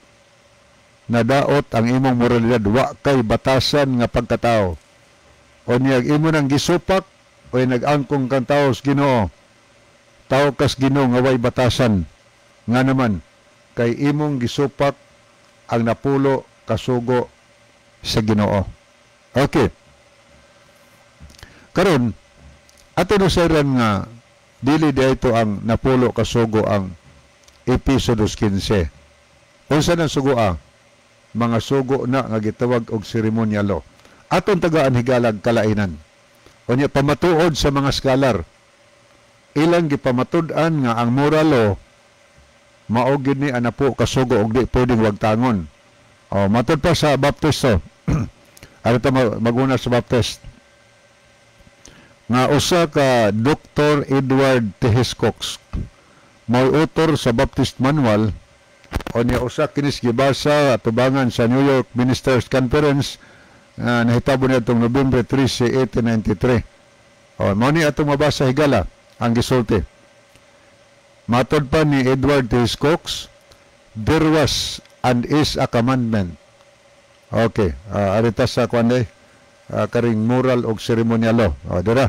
nadaot ang imong moralidad, wa kay batasan nga pagkatao. O niyag imo nang gisupak, o nag-angkong kang tao sa Ginoo, tao kas Ginoo nga way batasan, nga naman, kay imong gisupak ang napulo kasugo sa Ginoo. Okay. Karon, ato na sayran nga, dili di ito ang napulo kasugo ang Episodos 15. Unsa nang sugoa? Mga sugo na nga gitawag og seremonyalo. Atong tagaan higalag kalainan. Unya pamatuod sa mga scholar. Ilang gipamatud-an nga ang moral law mao gid ni anapo kasugo og di pwedeng wagtangon. O matud pa sa baptisto. Ano ta maguna sa baptist? Nga usa ka Dr. Edward T. Hiscox mao author sa Baptist Manual o niya usa kinis gibasa atubangan sa New York Ministers Conference nahitabo niya itong November 13, 1893. O mao ni atong mabasa higala ang gisulti. Matod pa ni Edward T. Hiscox, there was and is a commandment. Okay, arita sa kuanday karing moral og ceremonial law. O dira.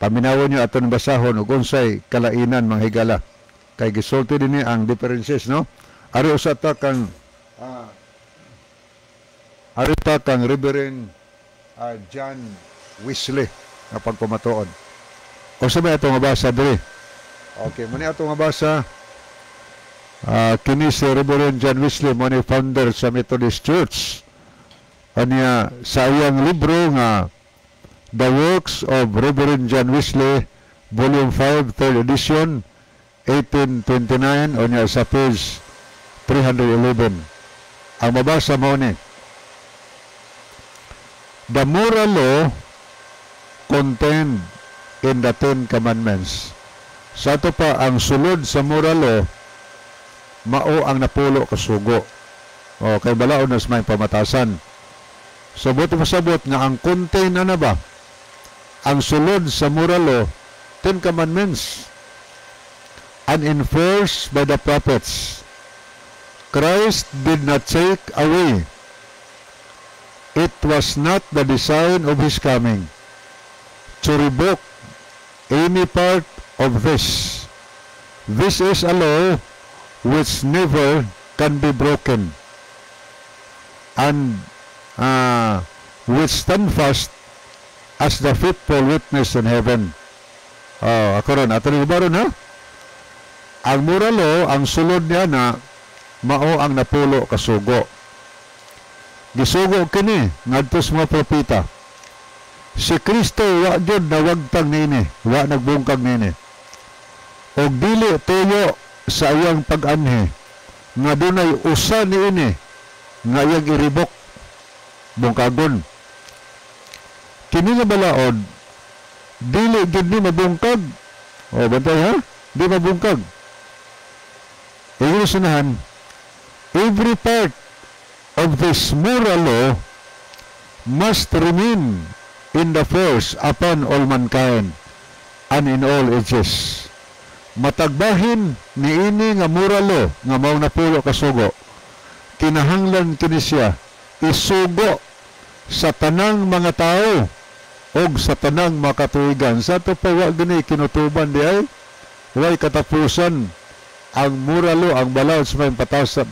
Paminawon niyo aton basahon og unsay kalainan mga higala. Kay gisulti dinhi ang differences, no? Ari usa ta kang Reverend John Wesley nga pagpamatuod. O sa may atong mabasa diri. Okay, muni atong mabasa. Kini si Reverend John Wesley, mo ni founder sa Methodist Church. Anya sa iyang libro nga The Works of Reverend John Wesley, Volume 5, 3rd edition, 1829, o niya sa page 311. Ang mabasa mo ni, the moral law contained in the Ten Commandments. Sa ito pa, ang sulod sa moral law, mao ang napulo kasugo. O, kay balaod na sa may pamatasan. So, buti masabot nga ang contain na ba? Ang sulod sa moral law, Ten Commandments, and enforced by the prophets. Christ did not take away. It was not the design of his coming to revoke any part of this. This is a law which never can be broken, and which stand fast as the faithful witness in heaven. Ako ron, ato rin ba ron, ha? Ang moral law, ang sulod niya na mao ang napulo kasugo. Gisugo kini ngadto sa mga propeta. Si Kristo wa jud nawagtang nini, wa nagbungkag nini. Og dili tuyo sa iyang pag-anhi nga dunay usa niini nga iyang iribok bungkagon. Kini nga balaod dili gid ni mabungkag. O bantay ha? Di mabungkag. Ilusunahan, every part of this moral law must remain in the force upon all mankind and in all ages. Matagbahin ni ini nga moral law nga mao napulo kasugo. Kinahanglan kini siya isugo sa tanang mga tao og sa tanang makatuigan. Sa ito pa wag din kinutuban di ay way katapusan ang moral law, ang balaod sa may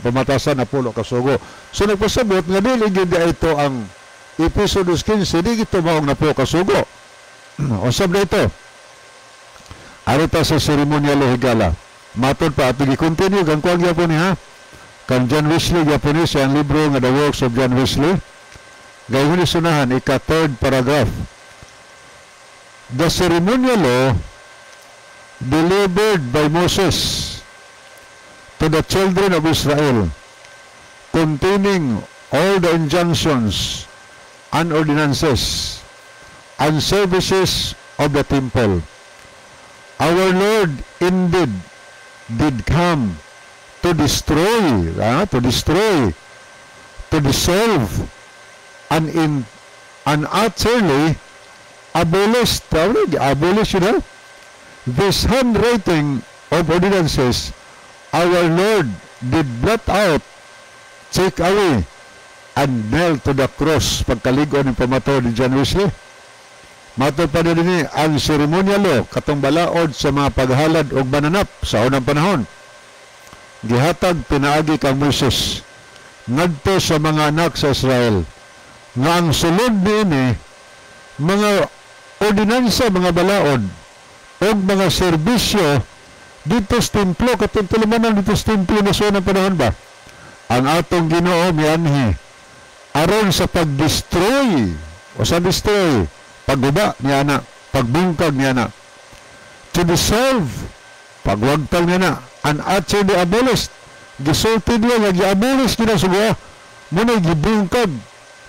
pamatasan na pulo kasugo. So nagpasabot nga dili gid ito ang Episodos 15, di ito maong na pulo kasugo. O sabda ito. Arita sa ceremonial higala. Matod pa at i-continue kang kuwag yapon ha. Kang John Wesley yapon siya ang libro nga The Works of John Wesley. Gayun isunahan, ika-third paragraph. The ceremonial law delivered by Moses to the children of Israel containing all the injunctions and ordinances and services of the temple. Our Lord indeed did come to destroy, to dissolve, and utterly abolish this handwriting of ordinances. Our Lord did blot out, take away, and nail to the cross pagkaligo ng pamato ni John Wesley. Matod pa din ang ceremonial law katong balaod sa mga paghalad og bananap sa unang panahon. Gihatag pinaagi kang Moses ngadto sa mga anak sa Israel nga ang sulod niini mga ordinansa, mga balaod og mga serbisyo dito sa templo, katong tulumanan dito sa templo na sa unang panahon ba? Ang atong Ginoo mianhi aron sa pag-destroy o sa destroy, pagguba niya na, pagbungkag niya na, to dissolve, pagwagtang niya na, and actually abolish, gisulti niya nga gi-abolish niya suga, muna gibungkag,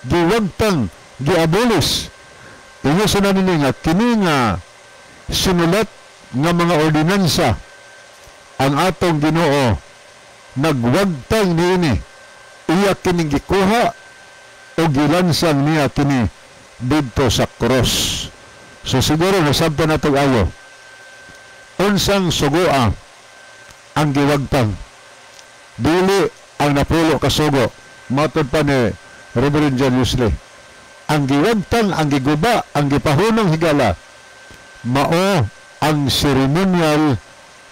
giwagtang, gi-abolish. Inyo sa nanin nga, kini nga sinulat nga mga ordinansa ang atong Ginoo nagwagtang niini, iya kining gikuha o gilansang niya kini dito sa cross. So siguro nasabta na itong ayo unsang sugoa ang giwagtang, dili ang napulo ka sugo. Matod pa ni Reverend John Wesley, ang giwagtang, ang giguba, ang gipahunong higala mao ang ceremonial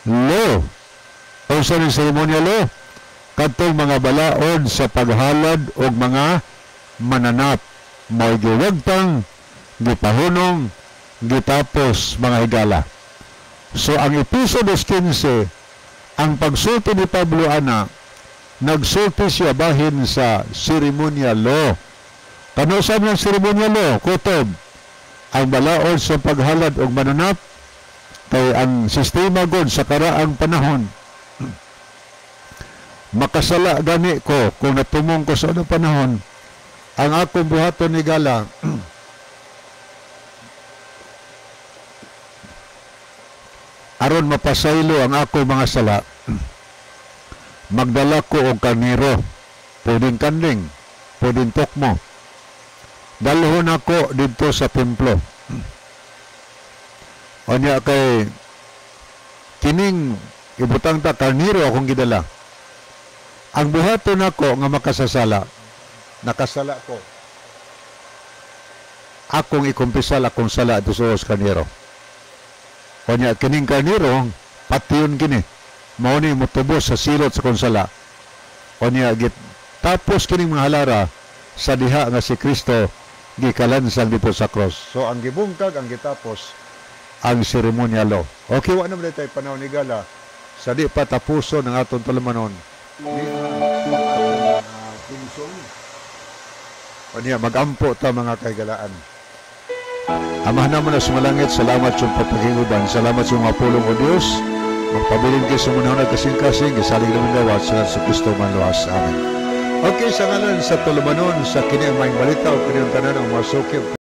law. O sa ceremonial law, katong mga balaod sa paghalad og mga mananap, may giwagtang, gipahunong, gitapos mga higala. So ang episode 15, ang pagsulti ni Pablo ana, nagsulti siya bahin sa ceremonial law. Kano sa ng ceremonial law? Kutob, ang balaod sa paghalad og mananap, kay ang sistema god sa karaang panahon, makasala gani ko kung natumong ko sa unang panahon ang akong buhaton ni gala aron mapasaylo ang ako mga sala. Magdala ko og karniro, pwedeng kanding, pwedeng tokmo, dalhon ako dito sa templo. O niya kay kining ibutang ta karniro akong gidala. Ang buhaton ako nga makasasala, nakasala ko, akong ikumpisal akong sala ito sa karniro. O niya kining karniro, patiyon kini, mauni mutubos sa silot sa konsala. O niya tapos kining mga halara sa diha nga si Kristo gikalansang dito sa cross. So ang gibungkag, ang gitapos, ang ceremonial law. Okay, wa naman tayo panahon ni gala sa di pa tapuso ng atong talumanon. O niya, magampo ta mga kaigalaan. Amahan naman na sumalangit, salamat sa pagpahingudan, salamat sa mga pulong o Diyos, magpabiling kayo sa munahon at kasing-kasing, isalig namin dawat sa Kristo manluas. Amen. Okay, sa ngalan sa tulumanon, sa kini ang maing balita o kini ang tanan ang masukip.